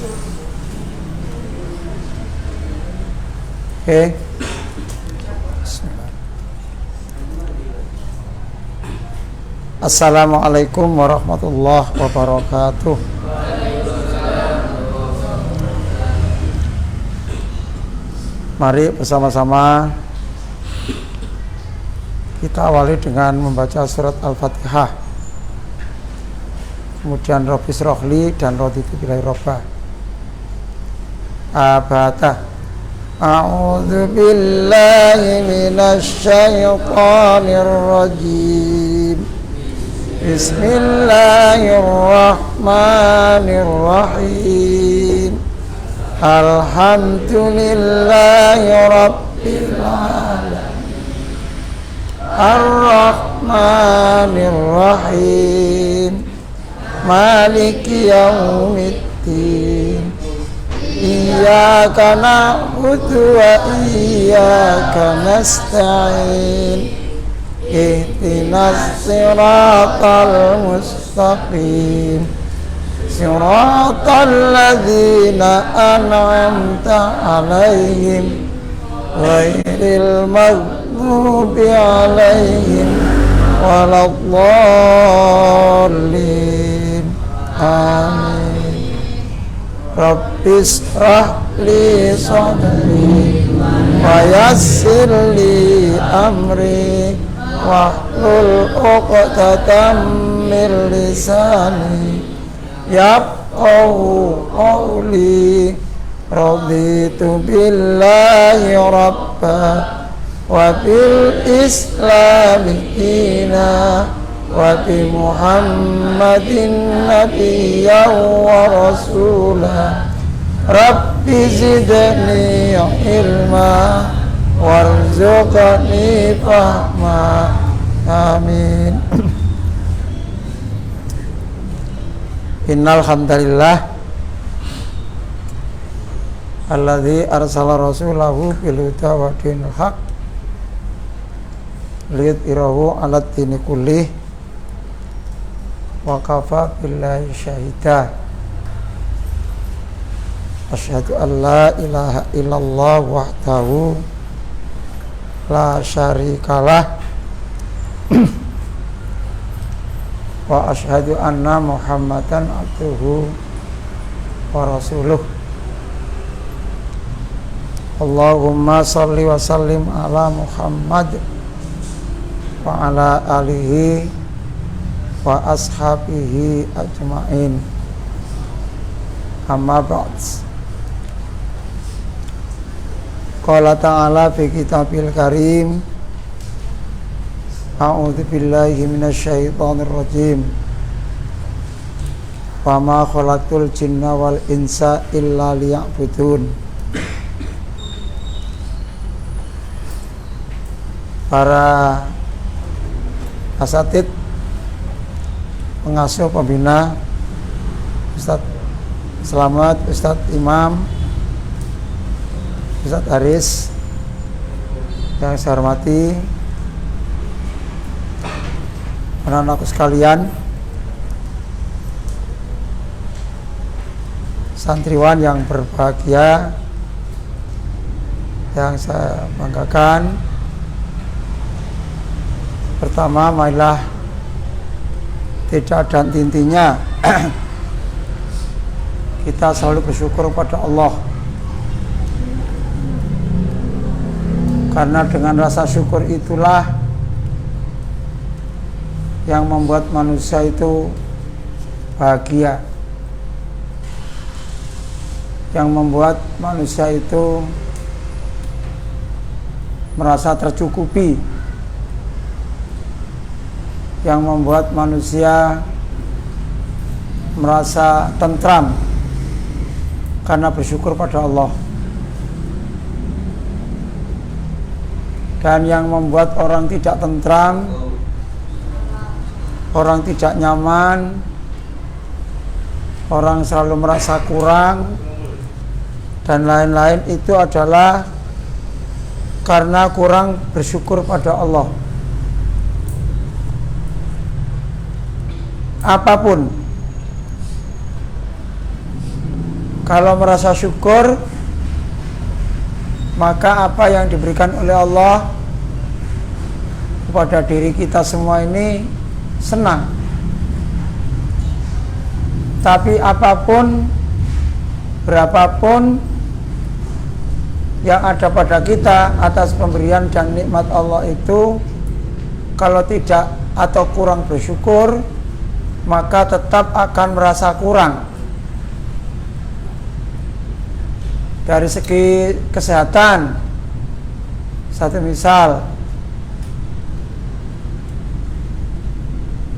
Oke. Assalamualaikum warahmatullahi wabarakatuh. Mari bersama-sama kita awali dengan membaca surat Al-Fatihah. Kemudian Rabbi srohli dan raditu billahi robba. Abata. A'udzu billahi minasy syaithanir rajim. Bismillahirrahmanirrahim. Alhamdulillahi rabbil alamin. Ar-Rahmanir-Rahim. Maliki yaumiddin. Iyyaka na'budu wa iyyaka nasta'in. Ihdinas siratal mustaqim. Siratal ladzina an'amta 'alaihim ghairil maghdubi 'alaihim waladdallin. Amin. Rabbis rahli sadri wa yassir li amri wahlul 'uqdatam min lisani yafqahu qawli. Raditu billahi rabba wa bil islami dina wa bi muhammadin nabiyyan wa rasulah. Rabbi zidni ilma warzuqni fahma. Amin. Innal hamdalillah alladzi arsala rasulahu bil huda wa dinil haq liyudhhirahu 'alad dini kullih wa kafa billahi syahida. Asyhadu an la ilaha illallah wahdahu la syarikalah wa asyhadu anna muhammadan abduhu wa rasuluh. Allahumma salli wa sallim ala Muhammad wa ala alihi wa ashabihi ajma'in. Amma ba'd. Qala ta'ala fi kitabil karim. A'udzu billahi minasy syaithanir rajim. Wa ma khalaqtul jinna wal insa illa liya'budun. Para asatid, pengasuh, pembina, Ustadz Selamat, Ustadz Imam, Ustadz Haris yang saya hormati, anak-anakku sekalian, santriwan yang berbahagia, yang saya banggakan. Pertama, marilah tidak ada intinya kita selalu bersyukur kepada Allah, karena dengan rasa syukur itulah yang membuat manusia itu bahagia, yang membuat manusia itu merasa tercukupi, yang membuat manusia merasa tentram karena bersyukur pada Allah. Dan yang membuat orang tidak tentram, orang tidak nyaman, orang selalu merasa kurang dan lain-lain, itu adalah karena kurang bersyukur pada Allah. Apapun Kalau merasa syukur, maka apa yang diberikan oleh Allah kepada diri kita semua ini senang. Tapi apapun, berapapun yang ada pada kita atas pemberian dan nikmat Allah itu, kalau tidak atau kurang bersyukur, maka tetap akan merasa kurang. Dari segi kesehatan, satu misal,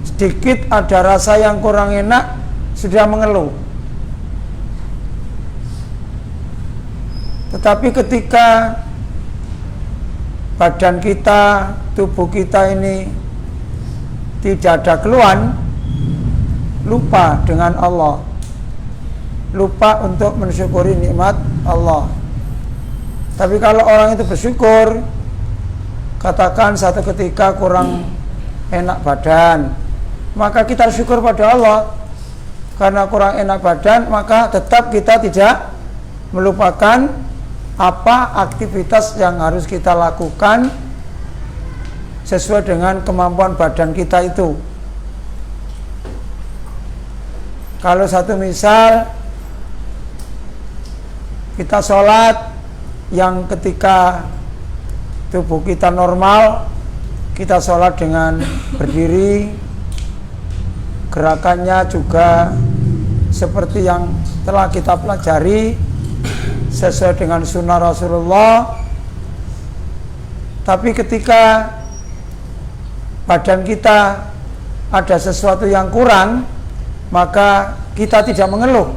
sedikit ada rasa yang kurang enak, sudah mengeluh. Tetapi ketika badan kita, tubuh kita ini tidak ada keluhan, lupa dengan Allah, lupa untuk mensyukuri nikmat Allah. Tapi kalau orang itu bersyukur, katakan satu ketika kurang enak badan, maka kita syukur pada Allah. Karena kurang enak badan, maka tetap kita tidak melupakan apa aktivitas yang harus kita lakukan sesuai dengan kemampuan badan kita itu. Kalau satu misal kita sholat yang ketika tubuh kita normal, kita sholat dengan berdiri, gerakannya juga seperti yang telah kita pelajari sesuai dengan sunnah Rasulullah. Tapi ketika badan kita ada sesuatu yang kurang, maka kita tidak mengeluh.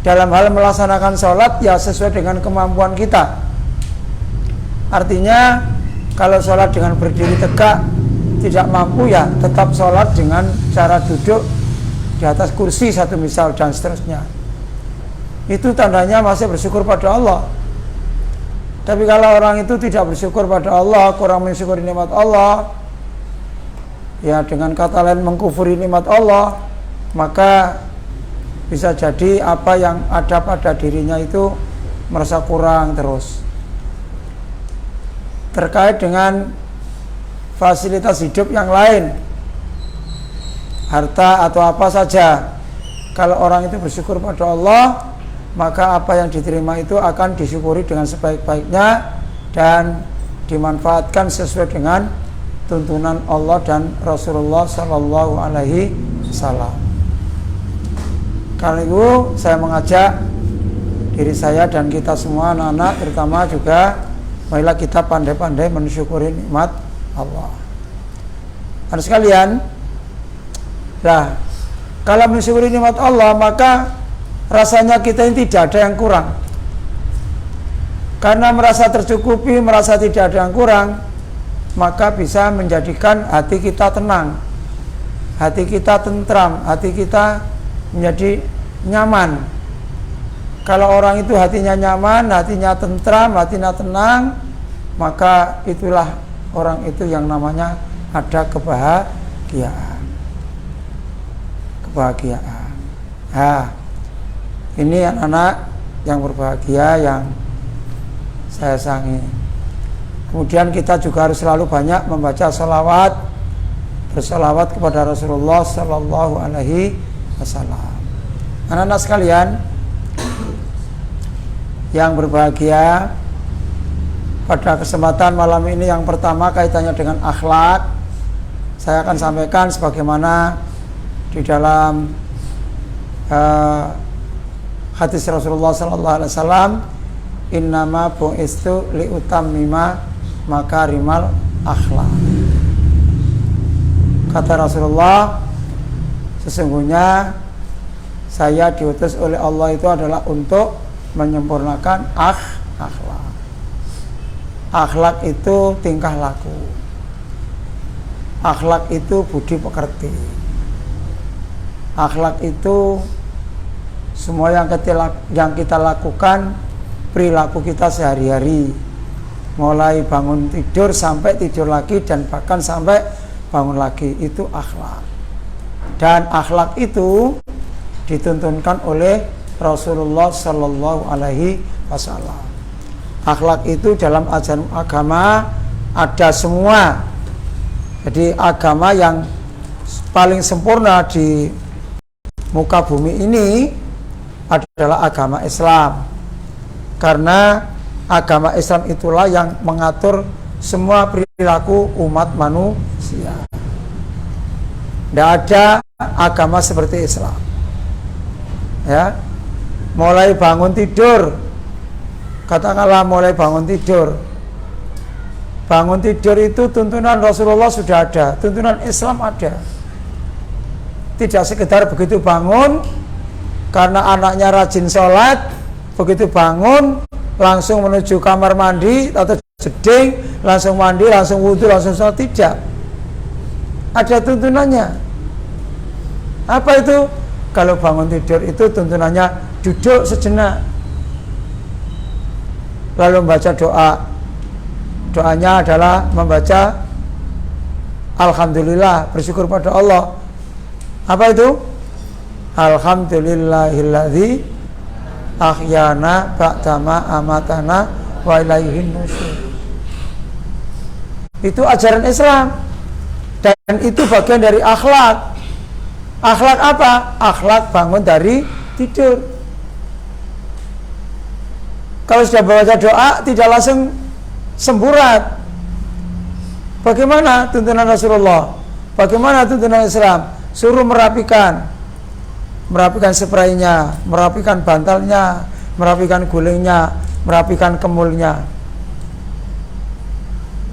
Dalam hal melaksanakan sholat, ya sesuai dengan kemampuan kita. Artinya kalau sholat dengan berdiri tegak tidak mampu, ya tetap sholat dengan cara duduk di atas kursi satu misal, dan seterusnya. Itu tandanya masih bersyukur pada Allah. Tapi kalau orang itu tidak bersyukur pada Allah, kurang mensyukuri nikmat Allah, ya dengan kata lain mengkufuri nikmat Allah, maka bisa jadi apa yang ada pada dirinya itu merasa kurang terus. Terkait dengan fasilitas hidup yang lain, harta atau apa saja, kalau orang itu bersyukur pada Allah, maka apa yang diterima itu akan disyukuri dengan sebaik-baiknya dan dimanfaatkan sesuai dengan tuntunan Allah dan Rasulullah Sallallahu Alaihi Wasallam. Karena itu saya mengajak diri saya dan kita semua anak-anak terutama juga, marilah kita pandai-pandai mensyukuri nikmat Allah. Anak sekalian, nah kalau mensyukuri nikmat Allah, maka rasanya kita ini tidak ada yang kurang. Karena merasa tercukupi, merasa tidak ada yang kurang, maka bisa menjadikan hati kita tenang, hati kita tentram, hati kita menjadi nyaman. Kalau orang itu hatinya nyaman, hatinya tentram, hatinya tenang, maka itulah orang itu yang namanya ada kebahagiaan. Kebahagiaan. Nah, ini anak-anak yang berbahagia yang saya sayangi. Kemudian kita juga harus selalu banyak membaca sholawat, bersolawat kepada Rasulullah Sallallahu Alaihi Wasallam. Anak-anak sekalian yang berbahagia, pada kesempatan malam ini yang pertama kaitannya dengan akhlak, saya akan sampaikan sebagaimana di dalam hadis Rasulullah Sallallahu Alaihi Wasallam, innama bu'istu liutammima makarimal akhlak. Kata Rasulullah, sesungguhnya saya diutus oleh Allah itu adalah untuk menyempurnakan akhlak. Akhlak itu tingkah laku. Akhlak itu budi pekerti. Akhlak itu semua yang kita lakukan, perilaku kita sehari-hari, mulai bangun tidur sampai tidur lagi dan bahkan sampai bangun lagi, itu akhlak. Dan akhlak itu dituntunkan oleh Rasulullah Sallallahu Alaihi Wasallam. Akhlak itu dalam ajaran agama ada semua. Jadi agama yang paling sempurna di muka bumi ini adalah agama Islam. Karena agama Islam itulah yang mengatur semua perilaku umat manusia. Tidak ada agama seperti Islam. Ya, mulai bangun tidur, katakanlah mulai bangun tidur. Bangun tidur itu tuntunan Rasulullah sudah ada, tuntunan Islam ada. Tidak sekedar begitu bangun karena anaknya rajin sholat, begitu bangun langsung menuju kamar mandi atau jeding, langsung mandi, langsung wudhu, langsung sholat. Tidak, ada tuntunannya. Apa itu? Kalau bangun tidur itu tuntunannya duduk sejenak, lalu membaca doa. Doanya adalah membaca Alhamdulillah, bersyukur pada Allah. Apa itu? Alhamdulillahilladzi ahyana ba'dama amatana wa ilaihin nusyur. Itu ajaran Islam. Dan itu bagian dari akhlak. Akhlak apa? Akhlak bangun dari tidur. Kalau sudah baca doa tidak langsung semburat. Bagaimana tuntunan Rasulullah? Bagaimana tuntunan Islam? Suruh merapikan spraynya, merapikan bantalnya, merapikan gulingnya, merapikan kemulnya.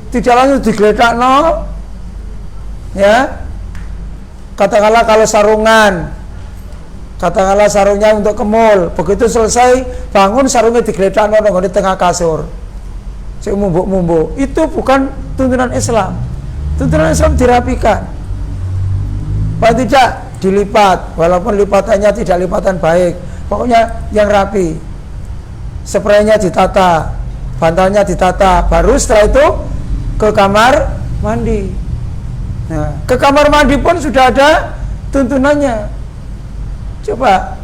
Tidak langsung digeledak, no. Ya, katakanlah kalau katakanlah sarungnya untuk kemul, begitu selesai bangun sarungnya digeledak, no, di tengah kasur, mumbuk-mumbuk. Itu bukan tuntunan Islam. Tuntunan Islam dirapikan. Pak, tidak dilipat, walaupun lipatannya tidak lipatan baik, pokoknya yang rapi. Spraynya ditata, bantalnya ditata, baru setelah itu ke kamar mandi. Nah, ke kamar mandi pun sudah ada tuntunannya. Coba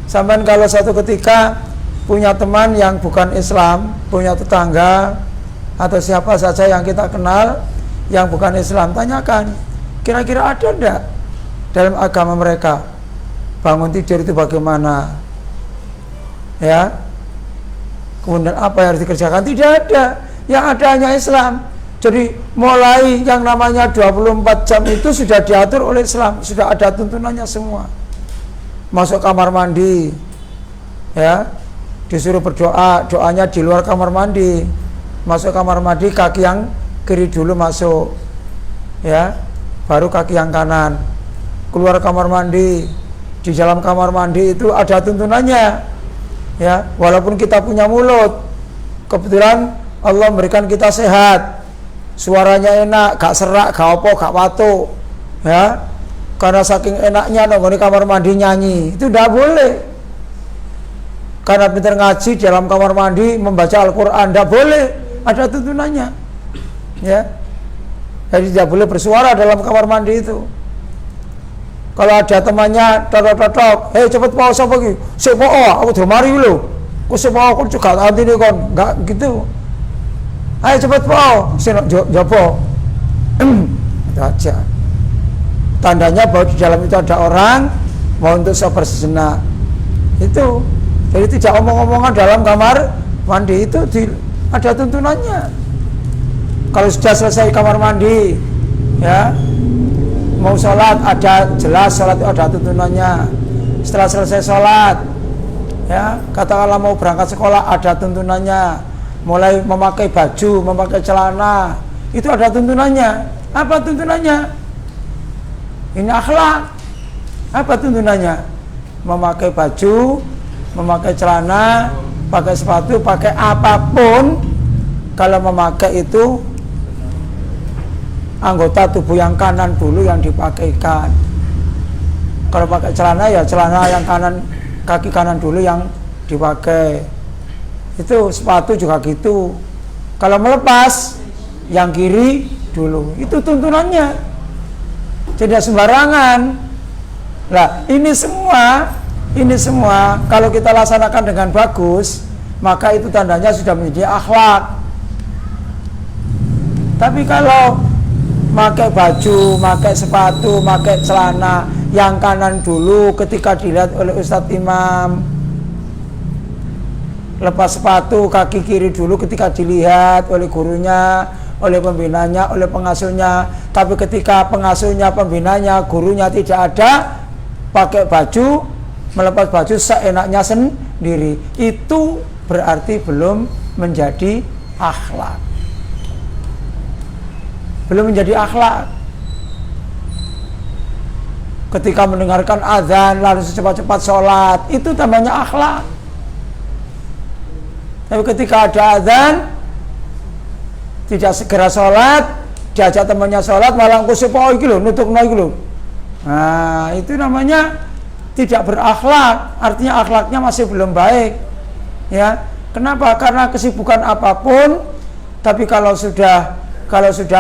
sampean kalau satu ketika punya teman yang bukan Islam, punya tetangga atau siapa saja yang kita kenal yang bukan Islam, tanyakan, kira-kira ada enggak dalam agama mereka bangun tidur itu bagaimana, ya, kemudian apa yang harus dikerjakan? Tidak ada, yang ada hanya Islam. Jadi mulai yang namanya 24 jam itu sudah diatur oleh Islam, sudah ada tuntunannya semua. Masuk kamar mandi, ya, disuruh berdoa, doanya di luar kamar mandi. Masuk kamar mandi, kaki yang kiri dulu masuk, ya, baru kaki yang kanan. Keluar kamar mandi, di dalam kamar mandi itu ada tuntunannya, ya. Walaupun kita punya mulut, kebetulan Allah memberikan kita sehat, suaranya enak, gak serak, gak apa, gak watu, ya. Karena saking enaknya nongol di kamar mandi nyanyi, itu tidak boleh. Karena pintar ngaji di dalam kamar mandi membaca Al-Quran, tidak boleh, ada tuntunannya, ya. Jadi tidak boleh bersuara dalam kamar mandi itu. Kalau ada temannya totok-totok, hei cepet mau sapa iki? Sik po, aku durmari lho. Ku sik po aku juga antine kon, enggak gitu. Ayo cepet po, sing jopo. Itu aja. Tandanya bahwa di dalam itu ada orang mau untuk sabar sejenak. Itu. Jadi tidak omong-omongan dalam kamar mandi itu ada tuntunannya. Kalau sudah selesai kamar mandi, ya, mau sholat ada jelas, sholat itu ada tuntunannya. Setelah selesai sholat, ya, katakanlah mau berangkat sekolah ada tuntunannya. Mulai memakai baju, memakai celana, itu ada tuntunannya. Apa tuntunannya? Ini akhlak. Apa tuntunannya? Memakai baju, memakai celana, pakai sepatu, pakai apapun, kalau memakai itu anggota tubuh yang kanan dulu yang dipakaikan. Kalau pakai celana ya celana yang kanan, kaki kanan dulu yang dipakai. Itu sepatu juga gitu. Kalau melepas yang kiri dulu. Itu tuntunannya. Tidak sembarangan. Nah, ini semua Ini semua kalau kita laksanakan dengan bagus, maka itu tandanya sudah menjadi akhlak. Tapi kalau pakai baju, pakai sepatu, pakai celana yang kanan dulu ketika dilihat oleh Ustadz Imam, lepas sepatu kaki kiri dulu ketika dilihat oleh gurunya, oleh pembinanya, oleh pengasuhnya. Tapi ketika pengasuhnya, pembinanya, gurunya tidak ada, pakai baju, melepas baju seenaknya sendiri, itu berarti belum menjadi akhlak. Belum menjadi akhlak. Ketika mendengarkan azan lalu secepat-cepat sholat, itu namanya akhlak. Tapi ketika ada azan tidak segera sholat, diajak temannya sholat malah kusip iki lho, nutuk iki lho. Nah, itu namanya tidak berakhlak. Artinya akhlaknya masih belum baik. Ya, kenapa? Karena kesibukan apapun, tapi kalau sudah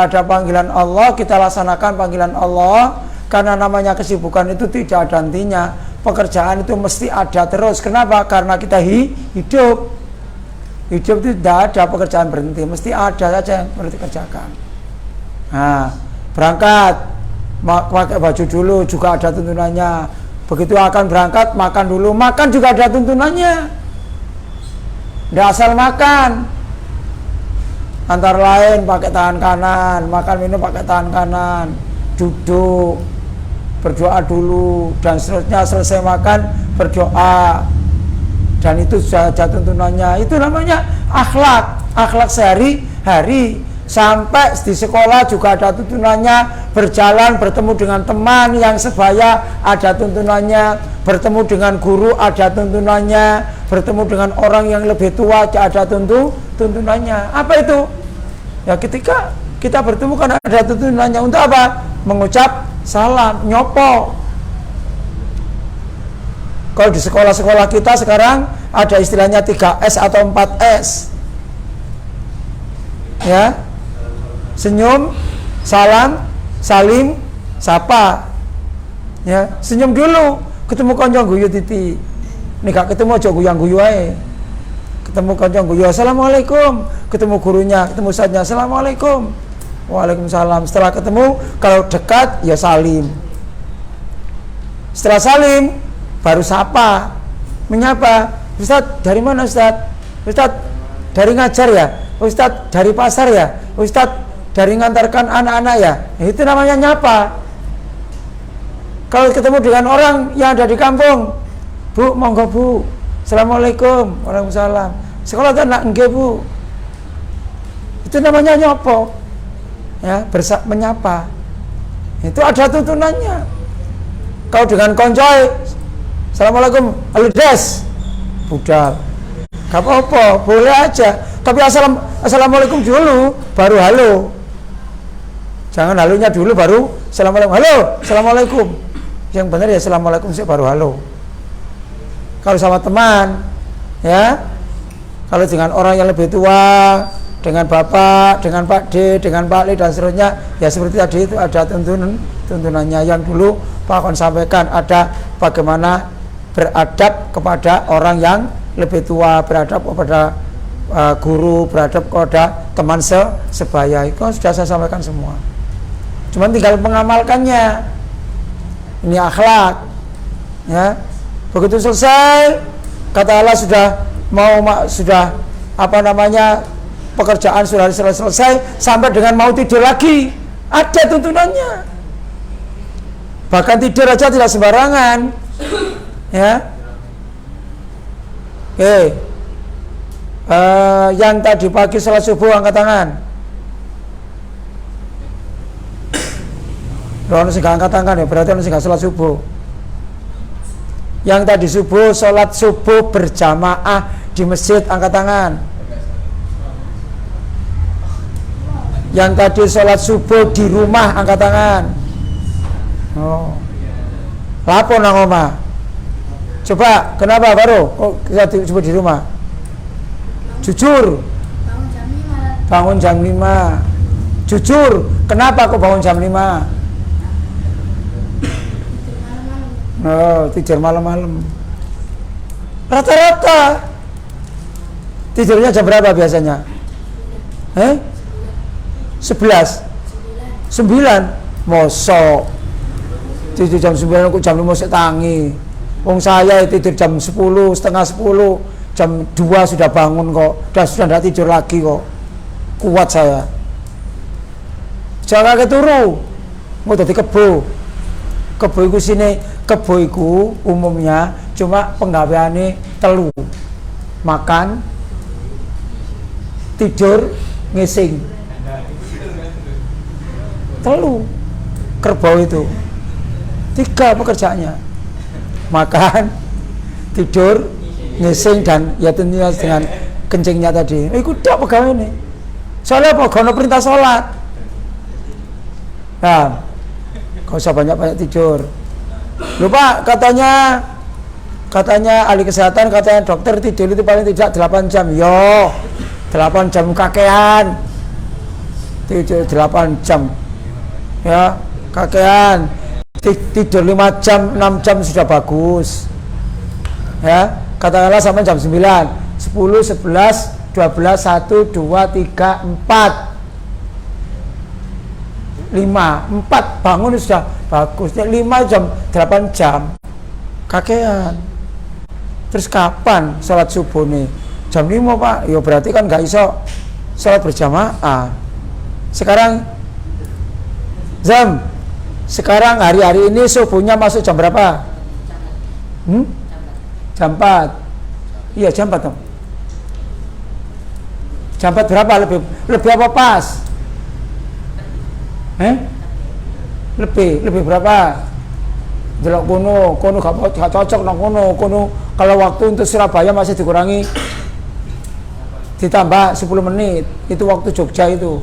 ada panggilan Allah, kita laksanakan panggilan Allah. Karena namanya kesibukan itu tidak ada hentinya. Pekerjaan itu mesti ada terus. Kenapa? Karena kita hidup. Hidup itu tidak ada pekerjaan berhenti, mesti ada saja yang perlu dikerjakan. Nah, berangkat pakai baju dulu juga ada tuntunannya. Begitu akan berangkat makan dulu, makan juga ada tuntunannya. Tidak asal makan. Antara lain pakai tangan kanan, makan minum pakai tangan kanan, duduk, berdoa dulu, dan seterusnya. Selesai makan berdoa, dan itu sudah ada tuntunannya. Itu namanya akhlak. Akhlak sehari-hari. Sampai di sekolah juga ada tuntunannya. Berjalan bertemu dengan teman yang sebaya ada tuntunannya. Bertemu dengan guru ada tuntunannya. Bertemu dengan orang yang lebih tua ada tuntunannya. Apa itu? Ya, ketika kita bertemu kan ada tuntunannya. Untuk apa? Mengucap salam, nyopo. Kalau di sekolah-sekolah kita sekarang ada istilahnya 3S atau 4S. Ya. Senyum, salam, salim, sapa. Ya, senyum dulu. Ketemu kanca guyu titi. Nek gak ketemu aja guyang-guyu ae. Ketemu kanca guyu, assalamualaikum. Ketemu gurunya, ketemu ustadznya, assalamualaikum. Waalaikumsalam. Setelah ketemu, kalau dekat ya salim. Setelah salim baru sapa, menyapa. Ustadz, dari mana Ustadz? Ustadz, dari ngajar ya? Ustadz, dari pasar ya? Ustadz, dari ngantarkan anak-anak ya? Itu namanya nyapa. Kalau ketemu dengan orang yang ada di kampung, Bu, monggo Bu, assalamualaikum, waalaikumsalam. Sekolah anak enggak Bu? Itu namanya nyopo. Ya, menyapa. Itu ada tuntunannya. Kalau dengan koncoy, assalamualaikum, halo des, budal, gak apa-apa, boleh aja. Tapi assalamualaikum dulu, baru halo. Jangan halonya dulu, baru assalamualaikum. Halo, assalamualaikum. Yang benar ya assalamualaikum sih, baru halo. Kalau sama teman, ya, kalau dengan orang yang lebih tua, dengan bapak, dengan Pak D, dengan Pak Li dan seterusnya, ya seperti tadi itu ada tuntunannya yang dulu Pak akan sampaikan. Ada bagaimana beradab kepada orang yang lebih tua, beradab kepada guru, beradab kepada teman sebaya. Itu sudah saya sampaikan semua. Cuman tinggal mengamalkannya. Ini akhlak. Ya. Begitu selesai, kata Allah sudah pekerjaan sudah selesai, sampai dengan mau tidur lagi, ada tuntunannya. Bahkan tidur aja tidak sembarangan. Ya. Oke. Yang tadi pagi salat subuh angkat tangan. Kalau sing angkat tangan ya berarti orang sing salat subuh. Yang tadi subuh salat subuh berjamaah di masjid angkat tangan. Yang tadi salat subuh di rumah angkat tangan. Oh. Lapo nang omah. Coba, kenapa baru? Oh, kita coba di rumah. Jujur. Bangun jam 5. Jujur, kenapa kok bangun jam 5? Oh, tidur malam-malam. Rata-rata tidurnya jam berapa biasanya? 11 9 mosok tidur jam 9 aku jam 5 sik tangi. Wong saya tidur jam 10 setengah 10 jam 2 sudah bangun kok, sudah tidak tidur lagi kok, kuat saya. Jangan keturu mau dadi kebo iku sini, kebo iku umumnya cuma penggaweane telu, makan, tidur, ngising, telu kerbau itu 3 pekerjaannya, makan, tidur, ngising, dan ya tentunya dengan kencingnya tadi. Iku tak pegawai ini. Soalnya apa? Gono perintah sholat. Nah, gak usah banyak-banyak tidur. Lupa katanya ahli kesehatan, katanya dokter tidur itu paling tidak 8 jam. Yo, 8 jam kakean. Tidur 8 jam. Ya, kakean. Tidur 5 jam, 6 jam sudah bagus. Ya, katakanlah sampai jam 9, 10, 11, 12, 1, 2, 3, 4 5, 4 bangun sudah bagus. 5 jam, 8 jam kakean. Terus kapan sholat subuh nih? Jam 5 pak, ya berarti kan gak iso sholat berjamaah. Sekarang sekarang hari-hari ini subuhnya masuk jam berapa? Jam 4. Iya jam 4 dong. Jam 4 berapa? Lebih apa pas? Lebih berapa? Delok kono gak cocok nang kono. Kalau waktu untuk Surabaya masih dikurangi, ditambah 10 menit. Itu waktu Jogja itu.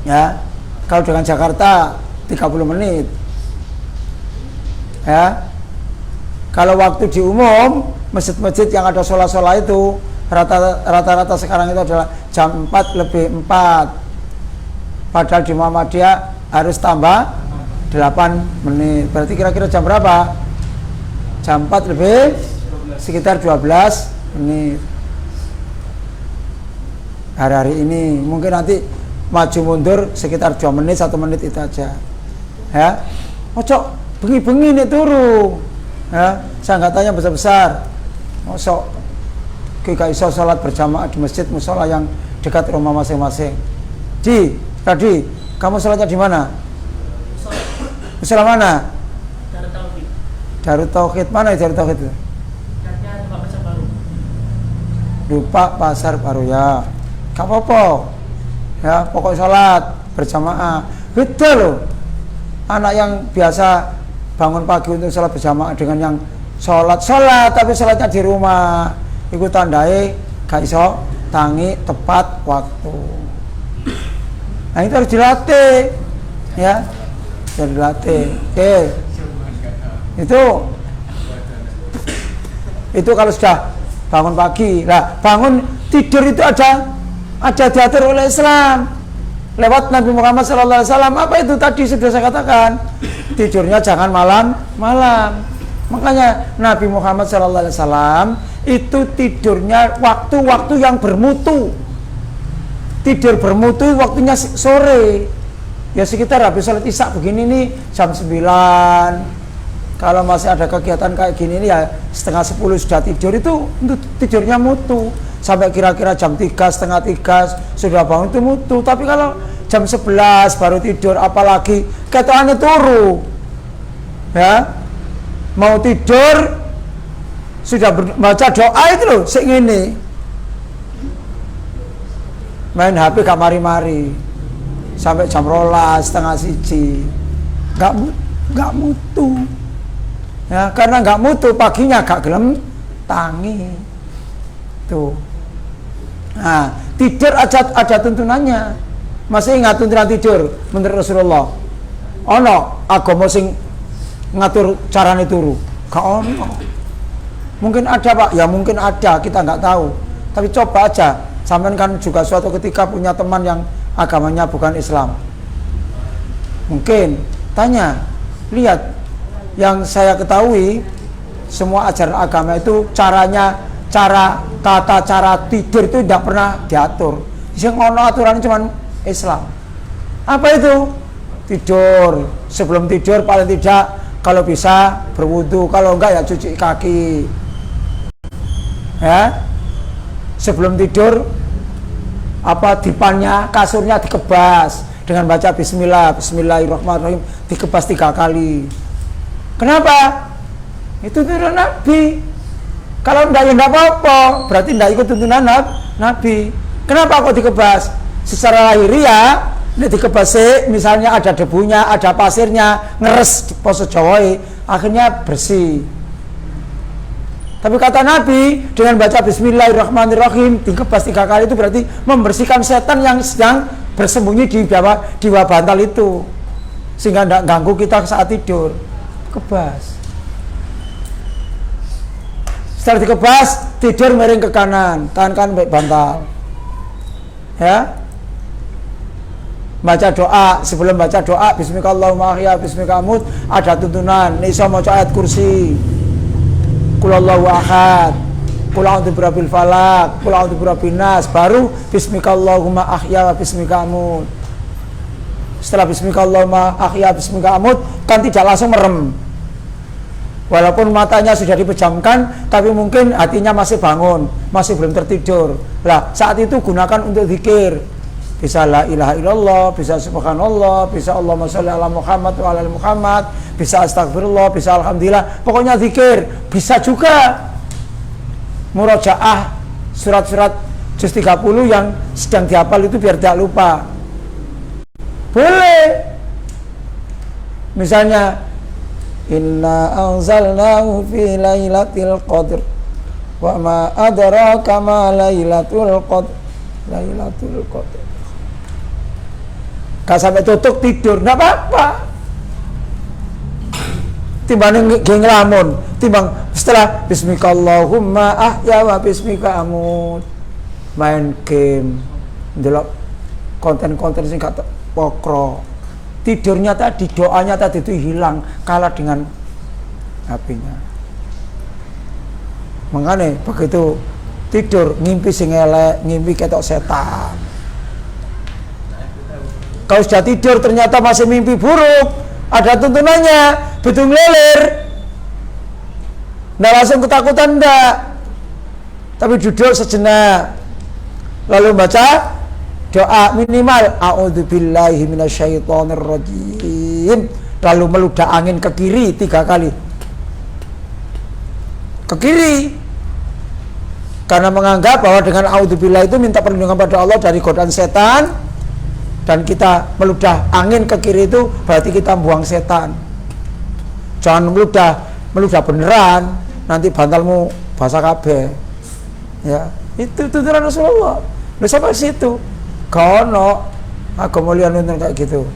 Ya, kalau dengan Jakarta 30 menit. Ya, kalau waktu di umum masjid-masjid yang ada sholat-sholat itu rata-rata sekarang itu adalah jam 4 lebih 4. Padahal di Muhammadiyah harus tambah 8 menit. Berarti kira-kira jam berapa? Jam 4 lebih sekitar 12 menit. Hari-hari ini mungkin nanti maju mundur sekitar 2 menit, 1 menit itu aja. Ya, ojo bengi-bengi nih turu. Ya, saya nggak tanya besar-besar. Mosok gak iso sholat berjamaah di masjid musola yang dekat rumah masing-masing. Tadi kamu sholatnya di mana? Musola mana? Darut Tauhid. Mana ya Darut Tauhid itu? Lupa Pasar Baru ya. Gak apa-apa. Ya, pokok sholat berjamaah. Beda loh. Anak yang biasa bangun pagi untuk sholat berjamaah dengan yang sholat tapi sholatnya di rumah. Iku tandai gak iso tangi tepat waktu. Nah itu harus dilatih, ya, harus dilatih. Oke. Itu kalau sudah bangun pagi. Nah, bangun tidur itu ada diatur oleh Islam lewat Nabi Muhammad SAW. Apa itu tadi sudah saya katakan? Tidurnya jangan malam. Makanya Nabi Muhammad SAW itu tidurnya waktu-waktu yang bermutu. Tidur bermutu waktunya sore. Ya sekitar habis sholat isya begini nih jam 9. Kalau masih ada kegiatan kayak gini nih ya setengah 10 sudah tidur, itu untuk tidurnya mutu. Sampai kira-kira jam 3, setengah 3 sudah bangun itu mutu. Tapi kalau jam 11 baru tidur, apalagi ketoane turu. Ya. Mau tidur sudah baca doa itu loh, sik ngene. Main HP gak mari-mari sampai jam 12, setengah 1. Gak mutu. Ya, karena gak mutu paginya gak gelem tangi. Tuh. Nah, tidur ada tuntunannya. Masih ingat tuntunan tidur menurut Rasulullah? Ono agama sing ngatur carane turu? Gak ono. Mungkin ada Pak, ya mungkin ada, kita nggak tahu. Tapi coba aja, sampean kan juga suatu ketika punya teman yang agamanya bukan Islam. Mungkin tanya, lihat, yang saya ketahui semua ajaran agama itu cara tata cara tidur itu tidak pernah diatur. Yang ono aturan cuma Islam. Apa itu? Tidur. Sebelum tidur paling tidak kalau bisa berwudu, kalau enggak ya cuci kaki. Ya. Sebelum tidur dipannya, kasurnya dikebas dengan baca bismillahirrahmanirrahim, dikebas 3 kali. Kenapa? Itu tuntunan Nabi. Kalau enggak ya enggak apa-apa, berarti enggak ikut tuntunan Nabi. Kenapa kok dikebas? Secara lahiriah dikebas misalnya ada debunya, ada pasirnya, ngeres di poso Jawa, akhirnya bersih. Tapi kata Nabi, dengan baca bismillahirrahmanirrahim dikebas 3 kali itu berarti membersihkan setan yang sedang bersembunyi di bawah bantal itu, sehingga tidak ganggu kita saat tidur. Kebas. Setelah dikebas, tidur miring ke kanan, tangan kanan baik bantal. Ya. Baca doa, sebelum baca doa bismikallahumma ahya bismika amut, ada tuntunan nisa maca ayat kursi, qul huwallahu ahad, qul a'udzu birabbil falaq, qul a'udzu birabbin nas, baru bismikallahumma ahya bismika amut. Setelah bismikallahumma ahya bismika amut kan tidak langsung merem, walaupun matanya sudah dipejamkan tapi mungkin hatinya masih bangun, masih belum tertidur. Lah saat itu gunakan untuk zikir. Bisa la ilaha illallah, bisa subhanallah, bisa Allahumma sholli ala Muhammad wa ala Muhammad, bisa astagfirullah, bisa alhamdulillah, pokoknya zikir. Bisa juga murojaah surat-surat juz 30 yang sedang dihafal itu biar tidak lupa. Boleh. Misalnya inna anzalnahu fi lailatul qadr wa ma adraka ma lailatul qadr. Lailatul qadr. Gak sampai tutup tidur, nggak apa-apa. Timbang ngelamun, timbang setelah bismikallahumma ahya wa bismika amut, main game, ndelok konten-konten sing gak pokro. Tidurnya tadi, doanya tadi itu hilang, kalah dengan HP-nya. Makanya begitu tidur ngimpi sing elek, ngimpi ketok setan. Kalau sudah tidur ternyata masih mimpi buruk, ada tuntunannya, betul leler. Nggak langsung ketakutan enggak, tapi duduk sejenak, lalu baca doa minimal a'udzubillahi minasyaitonirrajim, lalu meludah angin ke kiri 3 kali, ke kiri, karena menganggap bahwa dengan a'udzubillah itu minta perlindungan pada Allah dari godaan setan. Dan kita meludah angin ke kiri itu berarti kita buang setan. Jangan meludah beneran, nanti bantalmu basah kabeh. Ya, itu tuntunan Rasulullah. Lu sampai situ. Kono aku mau lihat nonton kayak gitu.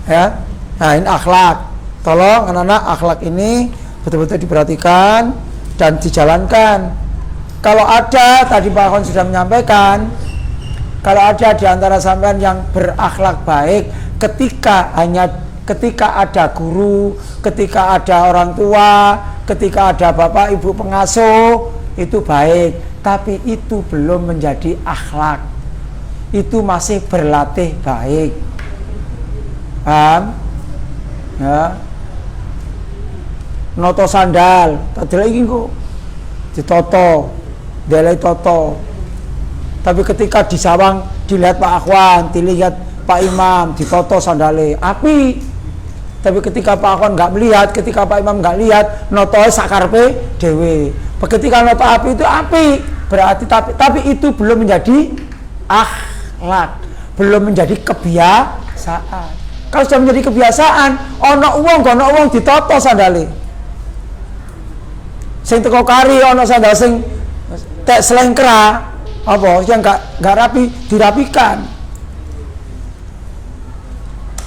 Ya. Nah, ini akhlak. Tolong anak-anak, akhlak ini betul-betul diperhatikan dan dijalankan. Kalau ada, tadi Pak Akon sudah menyampaikan, kalau ada di antara sampean yang berakhlak baik, ketika ada guru, ketika ada orang tua, ketika ada bapak ibu pengasuh, itu baik, tapi itu belum menjadi akhlak. Itu masih berlatih baik. Paham? Ya. Noto sandal, tadi lagi kok ditoto, delai toto. Tapi ketika di sawang dilihat Pak Akhwan, dilihat Pak Imam, ditoto sandale, api. Tapi ketika Pak Akhwan nggak melihat, ketika Pak Imam nggak lihat, notoe sakarpe dewe. Ketika noto api itu api, berarti tapi itu belum menjadi akhlak, belum menjadi kebiasaan. Kalau sudah menjadi kebiasaan, ono uang ditoto sandale. Sing teko kari ono sandal sing tek selengkra, apa yang nggak rapi dirapikan.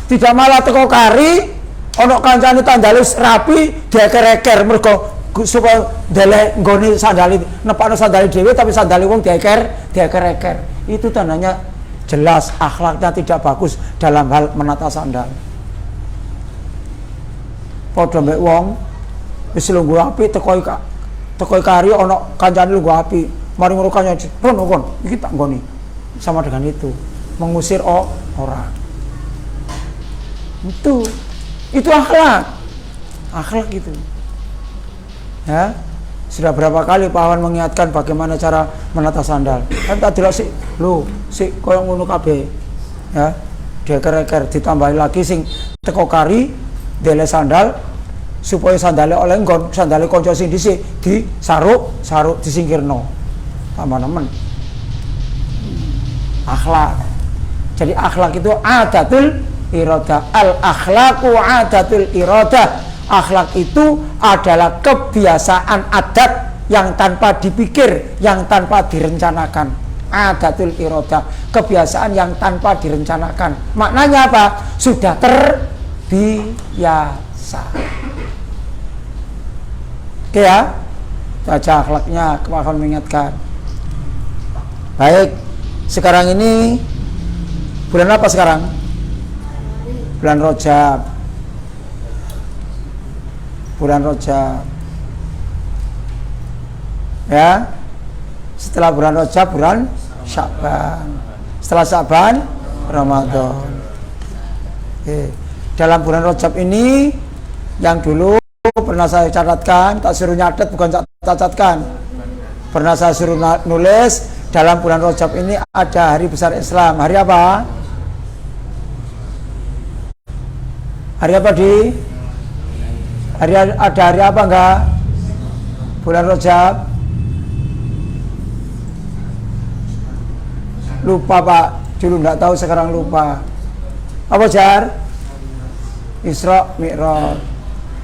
Tidak malah teko kari ono kancane tandalus rapi dieker-eker mergo supaya delek nggone sandali nepakno sandali dhewe tapi sandali wong dieker-eker. Itu tandanya jelas akhlaknya tidak bagus dalam hal menata sandal. Padha mbek wong wis lungguh apik teko teko kari ono kancane lu gua api, mari ngono kancane kon iki tak nggoni. Sama dengan itu, mengusir orang. Itu akhlak itu. Ya, sudah berapa kali Pak Awan mengingatkan bagaimana cara menata sandal. Kan tak delok sik, lho, sik koyo ngono kabeh. Ya, deker-deker ditambahi lagi sing teko kari dele sandal supaya sandale oleh nggon, sandale kanca sing dhisik disaruk disingkirno. Tambah nemen. Akhlak. Jadi akhlak itu adatul iradah. Al akhlaqu adatul iradah. Akhlak itu adalah kebiasaan adat yang tanpa dipikir, yang tanpa direncanakan. Adatul iradah, kebiasaan yang tanpa direncanakan. Maknanya apa? Sudah terbiasa. Oke ya? Baca akhlaknya, akan mengingatkan. Baik, sekarang ini bulan apa sekarang? Bulan Rajab. Bulan Rajab. Ya. Setelah bulan Rajab, bulan Sya'ban. Setelah Sya'ban, Ramadan. Oke. Dalam bulan Rajab ini yang dulu pernah saya catatkan, tak suruh nyatet bukan catatkan. Pernah saya suruh nulis, dalam bulan Rajab ini ada hari besar Islam. Hari apa? Hari apa ada hari apa enggak? Bulan Rajab? Lupa Pak, dulu enggak tahu sekarang lupa. Apa Jar? Isra Mi'raj.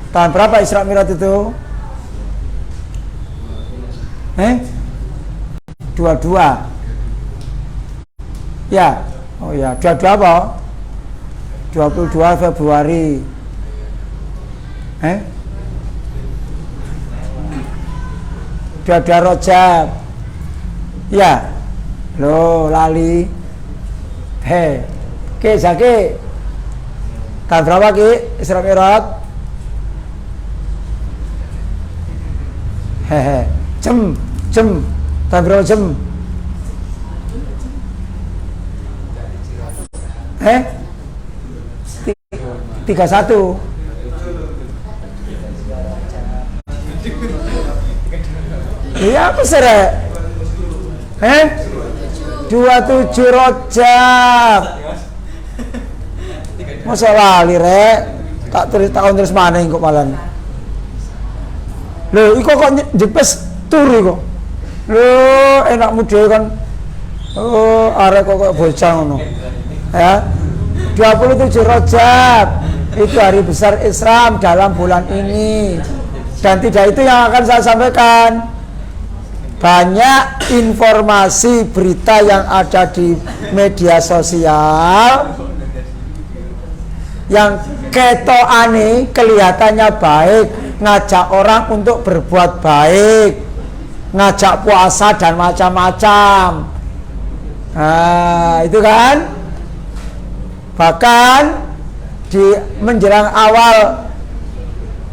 Tahun berapa Isra Mi'raj itu? 22. Ya. Oh ya, 22 apa? 22 Februari. 22 Rajab. Ya. Loh, lali. Oke, Zaki. Tahun berapa Ki Isra Mi'raj? Jam. Tahun berapa jam? 31. Iya apa sih rek? 27 Rajab. Masa lali rek? Tak terus mana kok malan. Lho, iku kok jepes turu iku. Lho, enakmu dhewe kan. Oh, arek kok bocah ngono. Ya. 27 Rajab itu hari besar Islam dalam bulan ini. Dan tidak itu yang akan saya sampaikan. Banyak informasi berita yang ada di media sosial yang ketokane kelihatannya baik, ngajak orang untuk berbuat baik, ngajak puasa dan macam-macam. Nah, itu kan. Bahkan di menjelang awal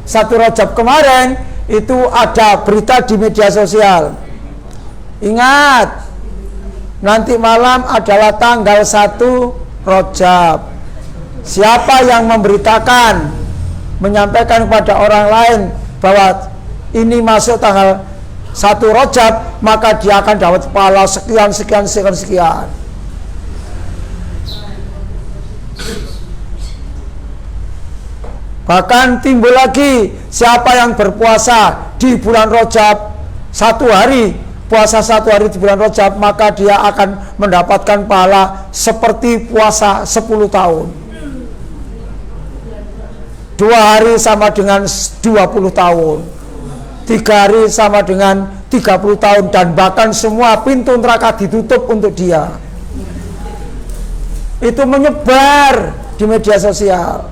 1 Rajab kemarin itu ada berita di media sosial. Ingat, nanti malam adalah tanggal 1 Rajab. Siapa yang memberitakan, menyampaikan kepada orang lain bahwa ini masuk tanggal 1 Rajab, maka dia akan dapat pahala sekian. Bahkan timbul lagi, siapa yang berpuasa di bulan Rajab 1 hari, puasa 1 hari di bulan Rajab, maka dia akan mendapatkan pahala seperti puasa 10 tahun. 2 hari sama dengan 20 tahun. 3 hari sama dengan 30 tahun. Dan bahkan semua pintu neraka ditutup untuk dia. Itu menyebar di media sosial.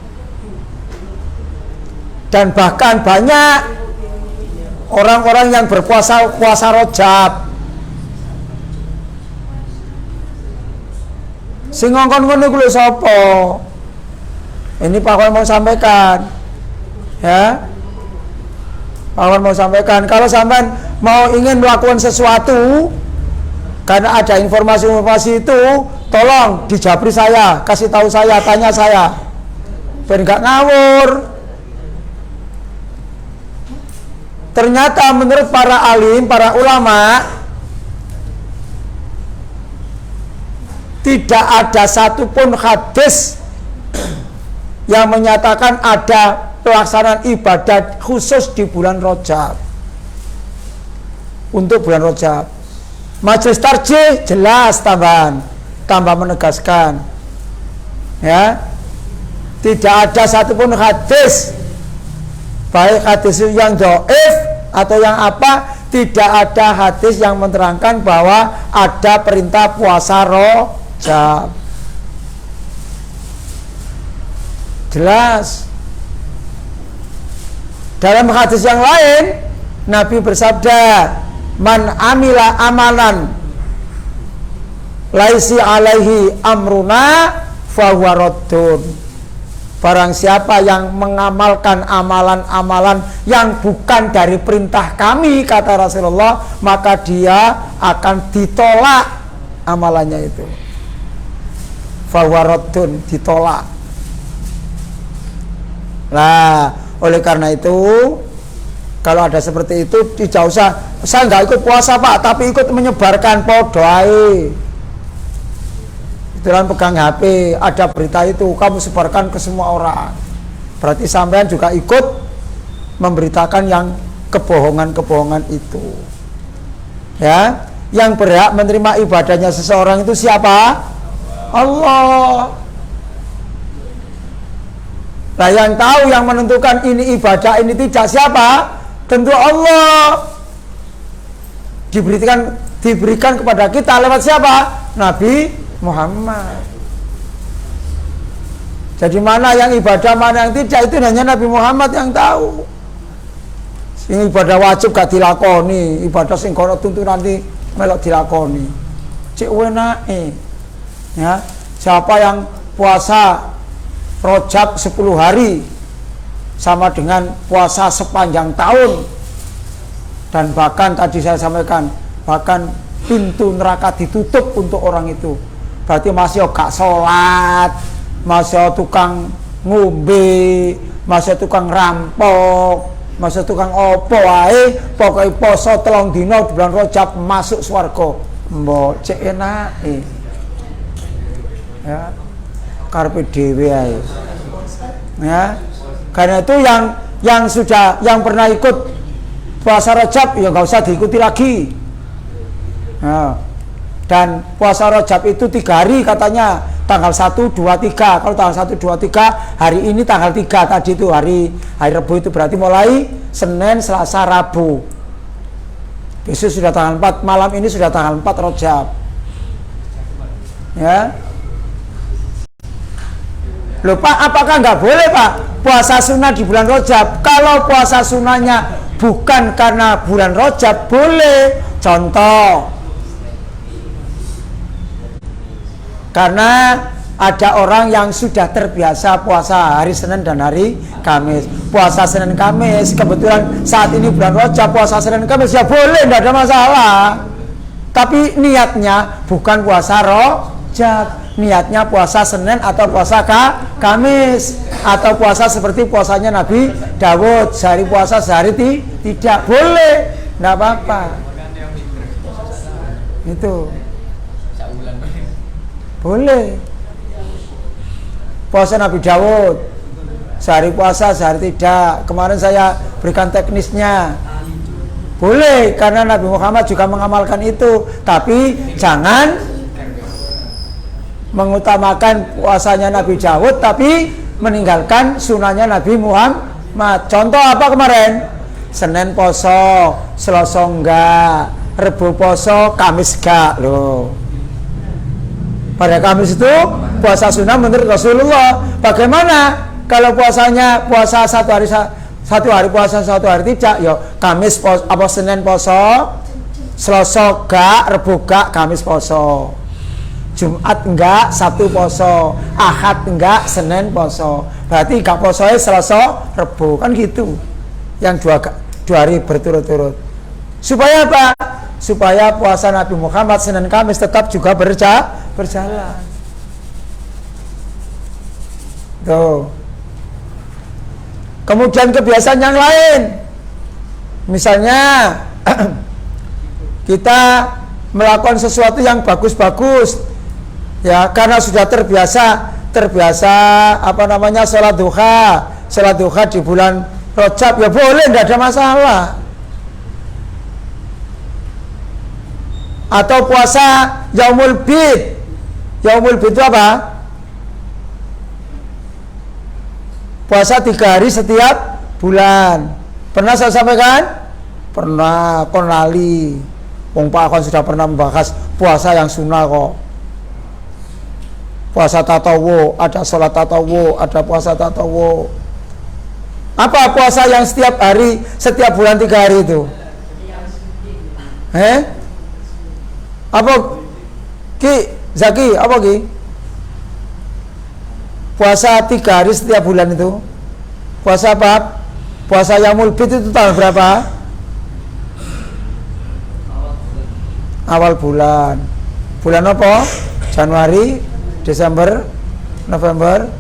Dan bahkan banyak orang-orang yang berpuasa Rajab sing ngongkon ngono kuwi sapa? Ini Pak Wan mau sampaikan. Ya. Paman mau sampaikan, kalau sampean mau ingin melakukan sesuatu karena ada informasi-informasi itu, tolong dijabri saya, kasih tahu saya, tanya saya, biar nggak ngawur. Ternyata menurut para alim, para ulama, tidak ada satupun hadis yang menyatakan ada pelaksanaan ibadat khusus di bulan Rajab. Untuk bulan Rajab, majelis tarjih jelas tambah menegaskan, ya, tidak ada satupun hadis, baik hadis yang dhaif atau yang apa, tidak ada hadis yang menerangkan bahwa ada perintah puasa Rajab. Jelas. Dalam hadis yang lain, Nabi bersabda, man amila amalan laisi alaihi amruna fahuwa raddun. Barang siapa yang mengamalkan amalan-amalan yang bukan dari perintah kami, kata Rasulullah, maka dia akan ditolak amalannya itu. Fahuwa raddun, ditolak. Nah, oleh karena itu, kalau ada seperti itu, tidak usah, saya nggak ikut puasa Pak, tapi ikut menyebarkan podoai. Itulah pegang HP, ada berita itu, kamu sebarkan ke semua orang. Berarti sampean juga ikut memberitakan yang kebohongan-kebohongan itu. Ya, yang berhak menerima ibadahnya seseorang itu siapa? Allah. Nah, yang tahu, yang menentukan ini ibadah, ini tidak, siapa? Tentu Allah. Diberikan kepada kita lewat siapa? Nabi Muhammad. Jadi mana yang ibadah, mana yang tidak, itu hanya Nabi Muhammad yang tahu. Ini ibadah wajib gak dilakoni, ibadah sing kono tuntun nanti melok dilakoni. Cek wenake. Ya, siapa yang puasa Rajab 10 hari sama dengan puasa sepanjang tahun. Dan bahkan tadi saya sampaikan, bahkan pintu neraka ditutup untuk orang itu. Berarti masih gak sholat, masih tukang ngombe, masih tukang rampok, masih tukang opo wae, pokoknya poso 3 dina di bulan Rajab masuk swarga. Mbok cek enake. Ya. Karpe dhewe ae. Ya. Karena itu yang pernah ikut puasa Rajab ya enggak usah diikuti lagi. Nah, dan puasa Rajab itu 3 hari katanya, tanggal 1, 2, 3. Kalau tanggal 1, 2, 3, hari ini tanggal 3 tadi itu hari Rabu, itu berarti mulai Senin, Selasa, Rabu. Besok sudah tanggal 4, malam ini sudah tanggal 4 Rajab. Ya. Loh Pak, apakah nggak boleh Pak puasa sunnah di bulan Rajab? Kalau puasa sunnahnya bukan karena bulan Rajab, boleh. Contoh, karena ada orang yang sudah terbiasa puasa hari Senin dan hari Kamis. Puasa Senin Kamis, kebetulan saat ini bulan Rajab, puasa Senin Kamis ya boleh, tidak ada masalah. Tapi niatnya bukan puasa Rajab, niatnya puasa Senin atau puasa Kamis, atau puasa seperti puasanya Nabi Dawud, sehari puasa sehari tidak, boleh, tidak apa-apa. Itu boleh. Puasa Nabi Dawud, sehari puasa sehari tidak. Kemarin saya berikan teknisnya. Boleh, karena Nabi Muhammad juga mengamalkan itu. Tapi jangan mengutamakan puasanya Nabi Dawud tapi meninggalkan sunahnya Nabi Muhammad. Contoh apa kemarin? Senin poso, Selasa enggak, Rebo poso, Kamis enggak loh. Pada Kamis itu puasa sunnah menurut Rasulullah. Bagaimana kalau puasanya puasa satu hari puasa, 1 hari tidak? Ya Kamis poso, apa Senin poso, Selasa enggak, Rebo enggak, Kamis poso. Jumat enggak, Sabtu poso, Ahad enggak, Senin poso. Berarti enggak posonya Selasa, Rebo, kan gitu. Yang 2 hari berturut-turut. Supaya apa? Supaya puasa Nabi Muhammad Senin Kamis tetap juga berjalan. Tuh. Kemudian kebiasaan yang lain, misalnya kita melakukan sesuatu yang bagus-bagus, ya karena sudah terbiasa sholat duha di bulan Rajab, ya boleh, tidak ada masalah. Atau puasa Yaumul Bid. Yaumul Bid itu apa? Puasa 3 hari setiap bulan. Pernah saya sampaikan? Pernah, konali. Wong Pak Akon sudah pernah membahas puasa yang sunnah kok. Puasa tatawu, ada sholat tatawu, ada puasa tatawu. Apa puasa yang setiap hari, setiap bulan 3 hari itu? Apa Ki Zaki, apa Ki? Puasa 3 hari setiap bulan itu. Puasa apa? Puasa Yaumul Bid itu tanggal berapa? Awal bulan. Bulan apa? Januari, Desember, November.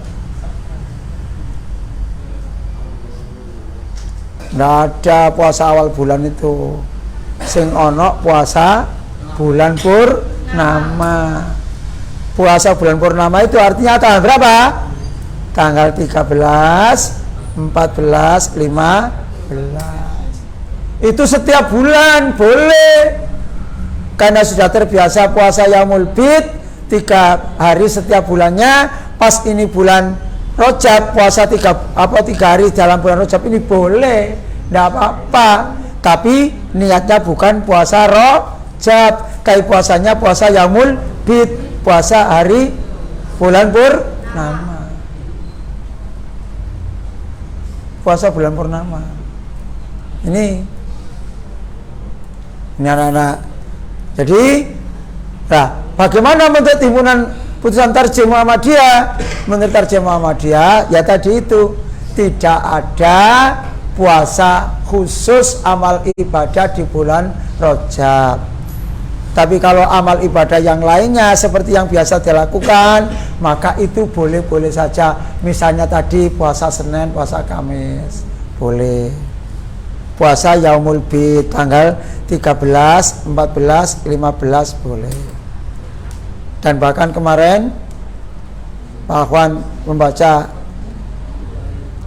Nggak ada puasa awal bulan itu. Sing ono puasa bulan purnama. Puasa bulan purnama itu artinya tanggal berapa? Tanggal 13, 14, 15. Itu setiap bulan boleh. Karena sudah terbiasa puasa Yaumul Bid 3 hari setiap bulannya. Pas ini bulan Rajab, puasa 3 hari dalam bulan Rajab ini boleh, tidak apa-apa. Tapi niatnya bukan puasa Rajab, kayak puasanya puasa Yaumul Bid, puasa hari bulan purnama. Puasa bulan purnama. Ini anak-anak. Jadi, bagaimana menurut himpunan putusan Tarjih Muhammadiyah? Menurut Tarjih Muhammadiyah, ya tadi itu tidak ada puasa khusus amal ibadah di bulan Rajab. Tapi kalau amal ibadah yang lainnya seperti yang biasa dilakukan, maka itu boleh-boleh saja. Misalnya tadi puasa Senin, puasa Kamis, boleh. Puasa Yaumul Bid tanggal 13, 14, 15 boleh. Dan bahkan kemarin Pak Akhwan membaca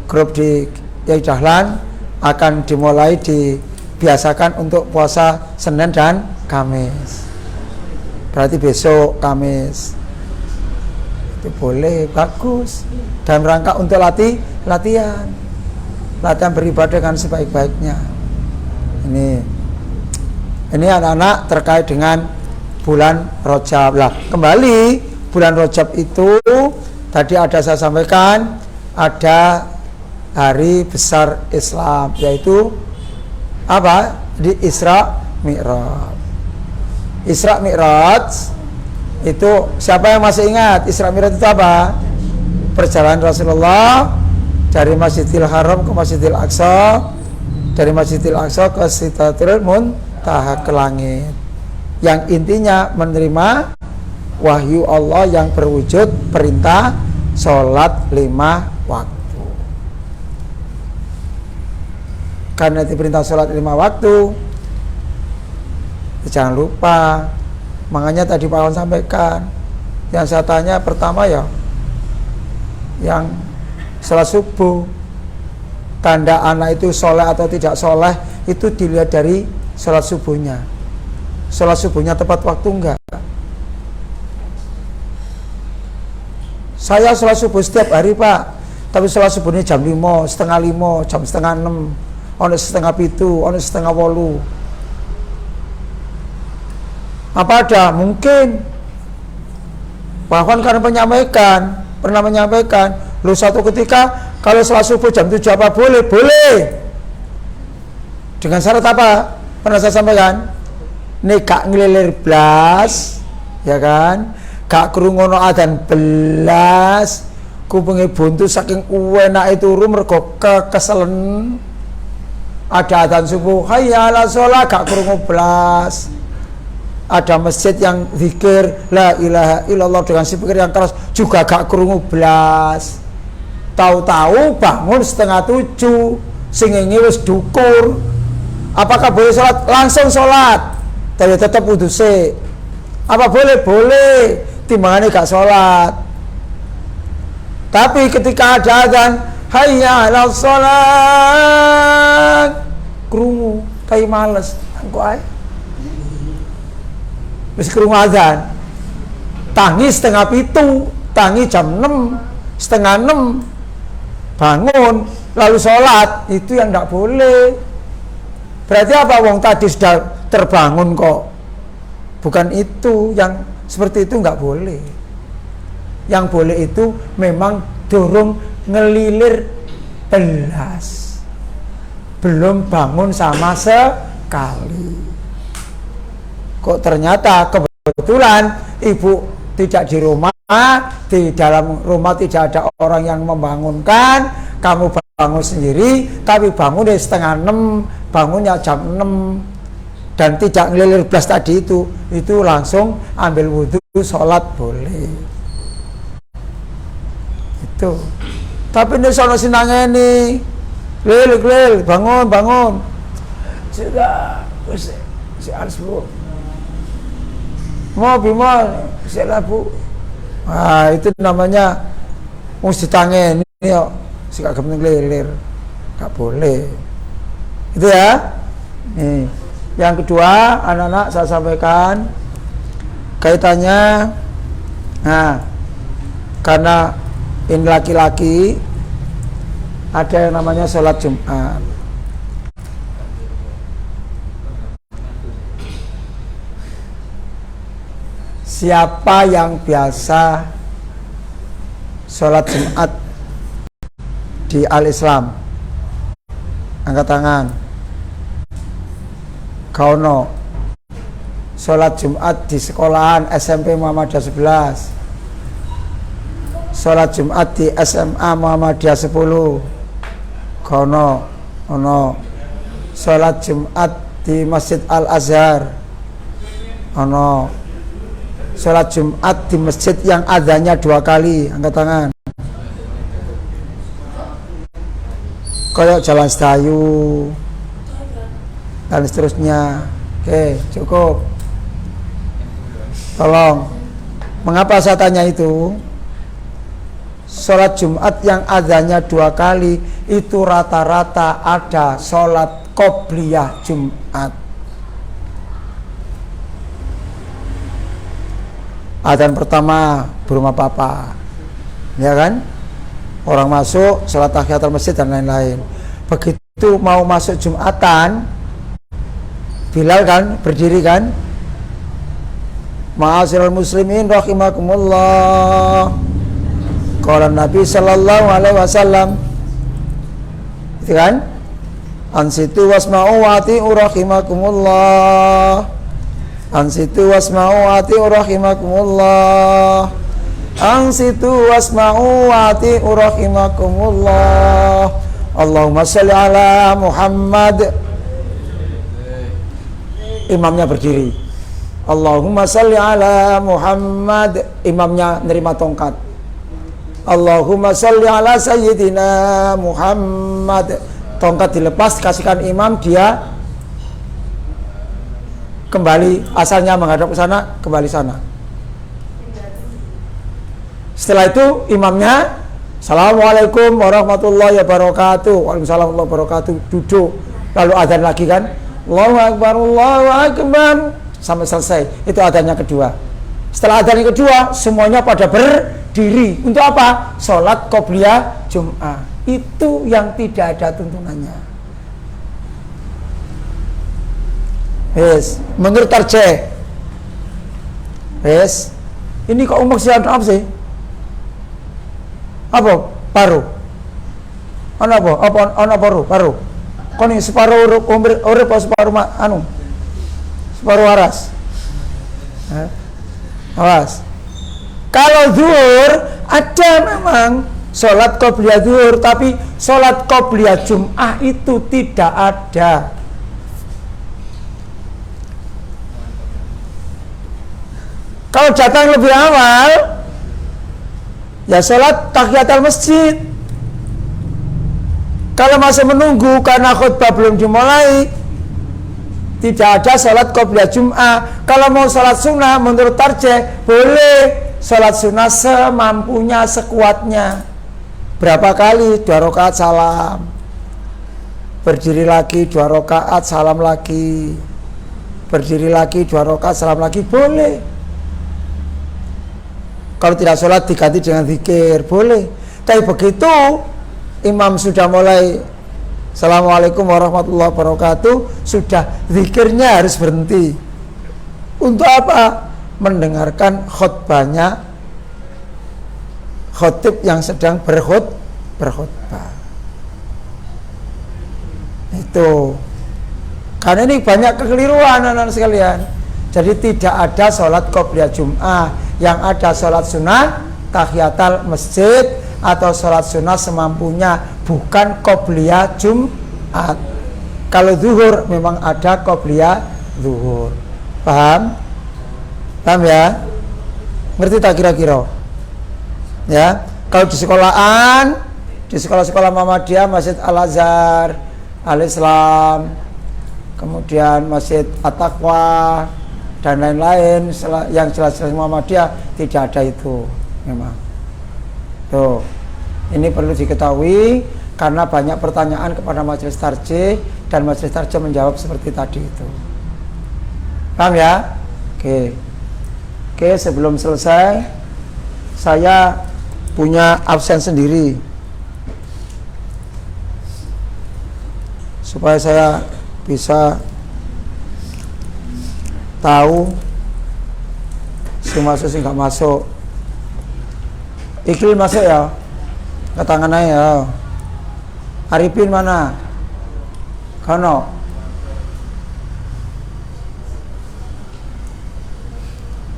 grup di Yai Dahlan akan dimulai dibiasakan untuk puasa Senin dan Kamis. Berarti besok Kamis. Itu boleh, bagus. Dan rangka untuk latihan beribadah dengan sebaik-baiknya. Ini anak-anak terkait dengan bulan Rajab. Lah, kembali bulan Rajab itu tadi ada saya sampaikan ada hari besar Islam, yaitu apa? Di Isra Mi'raj. Isra Mi'raj itu siapa yang masih ingat? Isra Mi'raj itu apa? Perjalanan Rasulullah dari Masjidil Haram ke Masjidil Aqsa, dari Masjidil Aqsa ke Sidratul Muntaha, ke langit, yang intinya menerima wahyu Allah yang berwujud perintah sholat 5 waktu. Karena diperintah sholat 5 waktu, jangan lupa. Makanya tadi Pak Awan sampaikan, yang saya tanya pertama ya, yang sholat subuh, tanda anak itu soleh atau tidak soleh itu dilihat dari sholat subuhnya. Sholat subuhnya tepat waktu enggak? Saya sholat subuh setiap hari Pak, tapi sholat subuhnya jam 5, setengah 5, jam setengah 6, ono setengah 7, ono setengah 8. Apa ada? Mungkin bahkan karena pernah menyampaikan, lu satu ketika kalau sholat subuh jam 7 apa boleh? Boleh. Dengan syarat apa? Pernah saya sampaikan, nih gak ngelilir blas, ya kan? Gak krungono adzan belas, kupinge buntu saking enak itu mergo keselen. Ada adzan subuh, hayya 'alas shalah gak krungu blas. Ada masjid yang zikir la ilaha illallah dengan speaker yang keras juga gak krungu blas. Tahu-tahu bangun 6:30, sing ngengi wis dukur. Apakah boleh sholat? Langsung sholat, tapi tetap wudu sik. Apa boleh? Boleh, timbangannya gak sholat. Tapi ketika ada adzan hayya 'alas shalah krungu, tapi males engko ae. Wis krungu adzan, tangi 6:30, tangi jam 6, setengah 6, bangun lalu sholat, itu yang tidak boleh. Berarti apa? Wong tadi sudah terbangun kok. Bukan itu, yang seperti itu nggak boleh. Yang boleh itu memang dorong ngelilir belas, belum bangun sama sekali. Kok ternyata kebetulan ibu tidak di rumah, di dalam rumah tidak ada orang yang membangunkan, kamu bangun sendiri, tapi bangun di 5:30, bangunnya jam 6, dan tidak ngelilir belas tadi itu langsung ambil wudhu, sholat boleh. Itu. Tapi ini sono sinangeni, lil, bangun. Sudah, si harus bu. Mau bimol, siapa bu? Nah, itu namanya mesti tangen ini yuk, si gak kepenting lilir, gak boleh. Itu ya. Nih, yang kedua, anak-anak saya sampaikan kaitannya, nah, karena ini laki-laki ada yang namanya sholat Jumat. Siapa yang biasa sholat Jumat di Al-Islam? Angkat tangan. Kauno sholat Jumat di sekolahan SMP Muhammadiyah 11, sholat Jumat di SMA Muhammadiyah 10, kauno sholat Jumat di Masjid Al-Azhar, ono sholat Jumat di masjid yang adzannya 2 kali, angkat tangan. Kayak Jalan Sedayu dan seterusnya. Oke, cukup. Tolong, mengapa saya tanya itu? Sholat Jumat yang adzannya 2 kali itu rata-rata ada sholat qobliyah Jumat. Adzan pertama belum apa-apa, ya kan? Orang masuk, sholat tahiyatul masjid dan lain-lain. Begitu mau masuk Jumatan, Bilal kan berdiri kan, ma'asyiral muslimin rahimakumullah, qala Nabi sallallahu alaihi wasallam, itu kan, ansitu wasma'u wa ati'u rahimakumullah, ansitu wasma'u wa ati'u rahimakumullah, ansitu wasma'u wa ati'u rahimakumullah, Allahumma sholli ala Muhammad. Imamnya berdiri, Allahumma sholli ala Muhammad. Imamnya nerima tongkat, Allahumma sholli ala Sayyidina Muhammad. Tongkat dilepas, kasihkan imam, dia kembali, asalnya menghadap ke sana, kembali sana. Setelah itu imamnya, Assalamualaikum warahmatullahi wabarakatuh, Waalaikumsalam warahmatullahi wabarakatuh, duduk. Lalu adzan lagi kan, Allahu Akbar, Allahu Akbar, sampai selesai. Itu adzannya kedua. Setelah adzan yang kedua, semuanya pada berdiri. Untuk apa? Sholat qobliyah Jum'ah. Itu yang tidak ada tuntunannya. Yes, menurut tarjih. Yes, ini kok umak siapa apa sih? Apa? Paru. Ana apa? Ana paru. Koni separuh urip apa separuh separuh waras. Awas. Kalau zuhur ada memang sholat qobliyah zuhur, tapi sholat qobliyah Jum'ah itu tidak ada. Kalau datang lebih awal, ya sholat tahiyatul masjid. Kalau masih menunggu karena khutbah belum dimulai, tidak ada sholat qobliyah Jum'ah. Kalau mau sholat sunnah menurut tarjih, boleh sholat sunnah semampunya, sekuatnya. Berapa kali? 2 rakaat salam, berdiri lagi 2 rakaat salam lagi, berdiri lagi 2 rakaat salam lagi, boleh. Kalau tidak sholat diganti dengan zikir, boleh. Tapi begitu imam sudah mulai Assalamualaikum warahmatullahi wabarakatuh, sudah zikirnya harus berhenti. Untuk apa? Mendengarkan khutbahnya khotib yang sedang berkhutbah. Itu. Karena ini banyak kekeliruan anak-anak sekalian. Jadi tidak ada sholat qobliyah Jum'ah. Yang ada sholat sunnah tahiyatul masjid atau sholat sunnah semampunya, bukan qobliyah Jum'at. Kalau zuhur memang ada qobliyah zuhur. Paham? Paham ya? Ngerti tak kira-kira? Ya. Kalau di sekolahan, di sekolah-sekolah Muhammadiyah, Masjid Al-Azhar, Al-Islam, kemudian Masjid At-Taqwa dan lain-lain yang jelas-jelas Muhammadiyah, tidak ada itu memang. Tuh, ini perlu diketahui karena banyak pertanyaan kepada majelis tarjih dan majelis tarjih menjawab seperti tadi itu. Paham ya? Oke, sebelum selesai saya punya absen sendiri supaya saya bisa tahu si masuk si nggak masuk. Iqlil masuk ya, ke tangan aja ya. Arifin mana? Kono.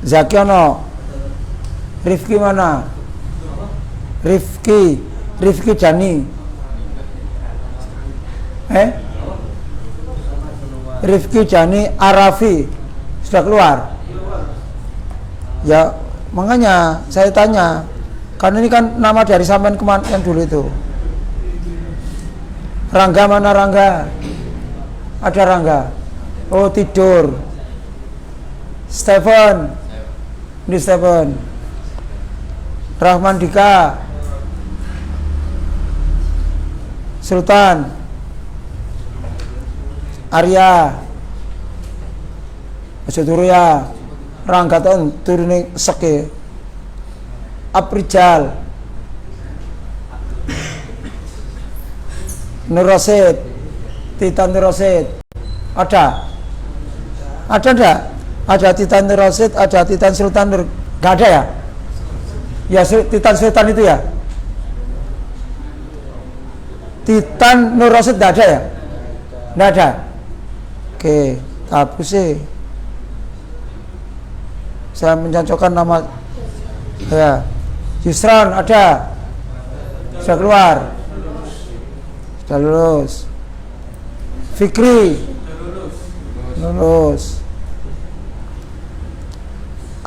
Zakiono. Rifki mana? Rifki Jani. Rifki Jani Arafi sudah keluar. Ya, makanya saya tanya. Karena ini kan nama dari sampean kemarin yang dulu itu. Rangga mana Rangga? Ada Rangga. Oh, tidur. Stephen. Ini Stephen. Rahman Dika. Sultan. Arya. Aja turu ya. Rangga tahun turune seke. Aprijal. Nur Rasid. Titan Nur Rasid. Ada? Ada enggak? Ada Titan Nur Rasid, ada Titan Sultan Nur. Enggak ada ya? Ya, Titan Sultan itu ya? Titan Nur Rasid enggak ada ya? Enggak ada? Oke, tabu sih. Saya mencocokkan nama ya. Yusran ada. Sudah keluar. Sudah lulus. Fikri lulus.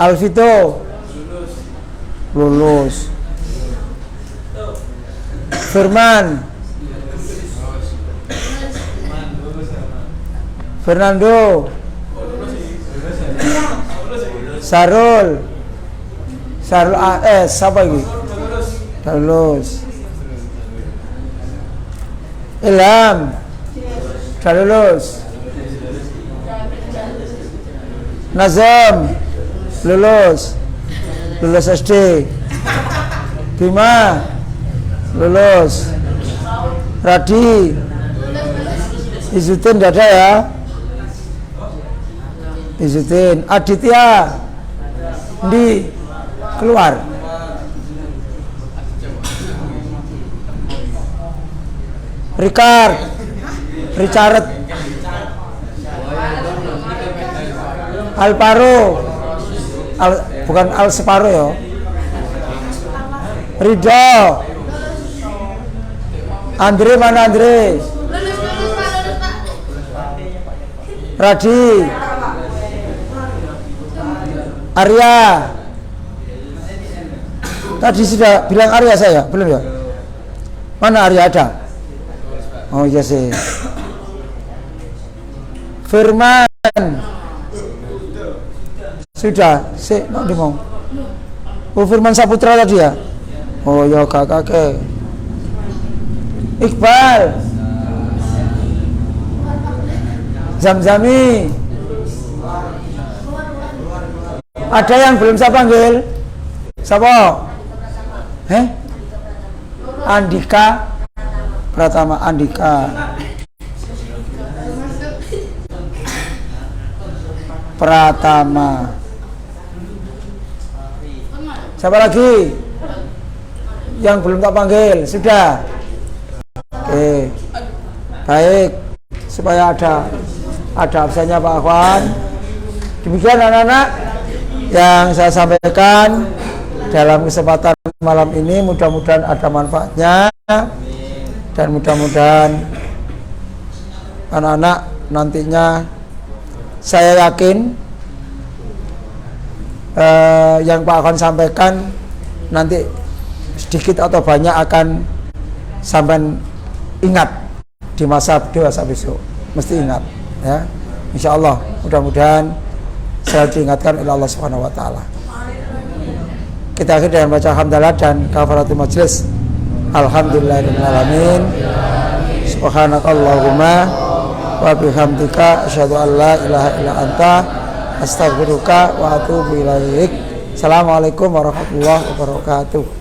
Alvito lulus. Firman, Fernando, Sarul AS, siapa ini? Lulus. Ilham, sudah lulus. Nazam, lulus. Lulus SD. Bima, lulus. Radi, Izuddin tidak ada ya? Izuddin. Aditya, di keluar. Richard, Alparo, bukan Al Separo ya. Ridho, Andre mana Andre? Radi. Arya. Tadi sudah bilang Arya saya, belum ya? Mana Arya ada? Oh iya sih. Firman. Sudah, sih, nanti mau. Oh Firman Saputra tadi ya? Oh ya kakak. Iqbal. Zamzami. Ada yang belum saya panggil? Siapa? Andika Pratama. Andika Pratama. Siapa lagi yang belum tak panggil? Sudah. Oke, baik, supaya ada absennya Pak Akhwan. Demikian anak-anak yang saya sampaikan dalam kesempatan malam ini, mudah-mudahan ada manfaatnya dan mudah-mudahan anak-anak nantinya, saya yakin yang Pak Akhwan sampaikan nanti sedikit atau banyak akan sampai ingat di masa dewasa besok, mesti ingat ya, insya Allah. Mudah-mudahan selalu diingatkan oleh Allah Subhanahu Wa Taala. Kita akhir dengan baca hamdalah dan kafaratul majlis. Alhamdulillahirabbil alamin. Subhanakallahumma wa bihamdika asyhadu an la ilaha illa anta astaghfiruka wa atubu ilaik. Assalamualaikum warahmatullahi wabarakatuh.